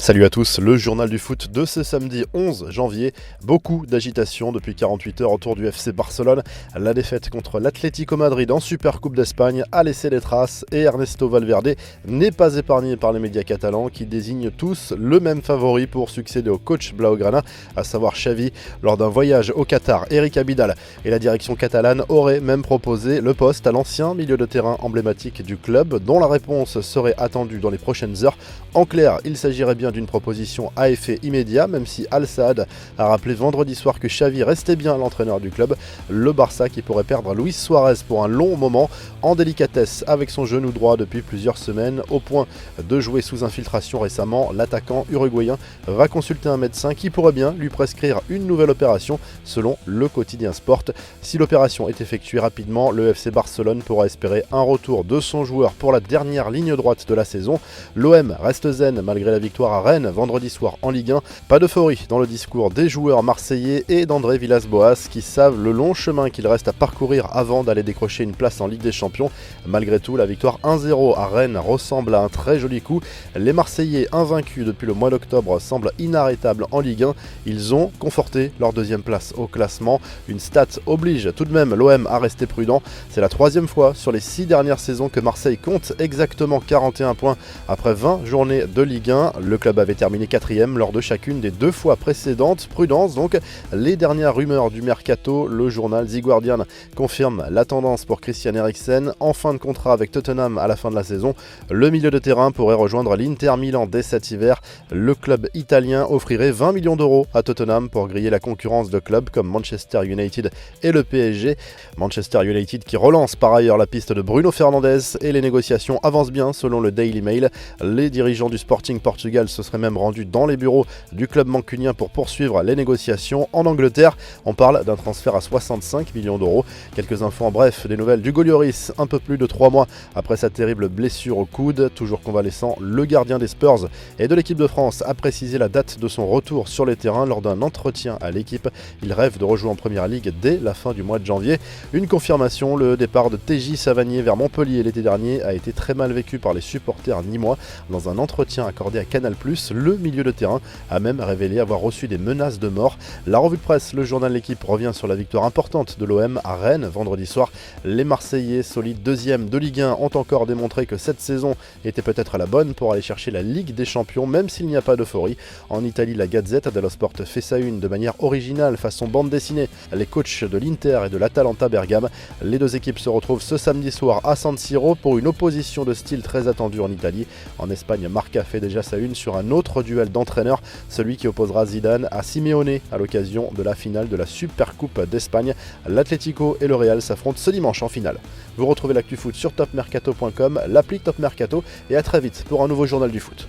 Salut à tous, le journal du foot de ce samedi 11 janvier. Beaucoup d'agitation depuis 48 heures autour du FC Barcelone. La défaite contre l'Atlético Madrid en Supercoupe d'Espagne a laissé des traces et Ernesto Valverde n'est pas épargné par les médias catalans qui désignent tous le même favori pour succéder au coach Blaugrana, à savoir Xavi. Lors d'un voyage au Qatar, Eric Abidal et la direction catalane auraient même proposé le poste à l'ancien milieu de terrain emblématique du club, dont la réponse serait attendue dans les prochaines heures. En clair, il s'agirait bien d'une proposition à effet immédiat, même si Al Saad a rappelé vendredi soir que Xavi restait bien l'entraîneur du club. Le Barça qui pourrait perdre Luis Suarez pour un long moment, en délicatesse avec son genou droit depuis plusieurs semaines, au point de jouer sous infiltration récemment. L'attaquant uruguayen va consulter un médecin qui pourrait bien lui prescrire une nouvelle opération, selon le quotidien Sport. Si l'opération est effectuée rapidement, le FC Barcelone pourra espérer un retour de son joueur pour la dernière ligne droite de la saison. L'OM reste zen malgré la victoire à Rennes vendredi soir en Ligue 1. Pas d'euphorie dans le discours des joueurs marseillais et d'André Villas-Boas qui savent le long chemin qu'il reste à parcourir avant d'aller décrocher une place en Ligue des Champions. Malgré tout, la victoire 1-0 à Rennes ressemble à un très joli coup. Les Marseillais, invaincus depuis le mois d'octobre, semblent inarrêtables en Ligue 1. Ils ont conforté leur deuxième place au classement. Une stat oblige tout de même l'OM à rester prudent. C'est la troisième fois sur les 6 dernières saisons que Marseille compte exactement 41 points après 20 journées de Ligue 1. Le club avait terminé 4e lors de chacune des 2 fois précédentes. Prudence donc. Les dernières rumeurs du mercato, le journal The Guardian confirme la tendance pour Christian Eriksen. En fin de contrat avec Tottenham à la fin de la saison, le milieu de terrain pourrait rejoindre l'Inter Milan dès cet hiver. Le club italien offrirait 20 millions d'euros à Tottenham pour griller la concurrence de clubs comme Manchester United et le PSG. Manchester United qui relance par ailleurs la piste de Bruno Fernandes et les négociations avancent bien selon le Daily Mail. Les dirigeants du Sporting Portugal se seraient même rendus dans les bureaux du club mancunien pour poursuivre les négociations. En Angleterre, on parle d'un transfert à 65 millions d'euros. Quelques infos en bref, des nouvelles d'Hugo Lloris, un peu plus de 3 mois après sa terrible blessure au coude. Toujours convalescent, le gardien des Spurs et de l'équipe de France a précisé la date de son retour sur les terrains lors d'un entretien à l'équipe. Il rêve de rejouer en Première Ligue dès la fin du mois de janvier. Une confirmation, le départ de TJ Savanier vers Montpellier l'été dernier a été très mal vécu par les supporters nîmois. Dans un entretien accordé à Canal+, le milieu de terrain a même révélé avoir reçu des menaces de mort. La revue de presse, le journal L'Équipe revient sur la victoire importante de l'OM à Rennes vendredi soir. Les Marseillais, solides 2e de Ligue 1, ont encore démontré que cette saison était peut-être la bonne pour aller chercher la Ligue des Champions, même s'il n'y a pas d'euphorie. En Italie, la Gazzetta dello Sport fait sa une de manière originale façon bande dessinée. Les coachs de l'Inter et de l'Atalanta Bergame. Les deux équipes se retrouvent ce samedi soir à San Siro pour une opposition de style très attendue en Italie. En Espagne, Marca fait déjà sa une sur un autre duel d'entraîneurs, celui qui opposera Zidane à Simeone à l'occasion de la finale de la Supercoupe d'Espagne. L'Atlético et le Real s'affrontent ce dimanche en finale. Vous retrouvez l'actu foot sur topmercato.com, l'appli Top Mercato et à très vite pour un nouveau journal du foot.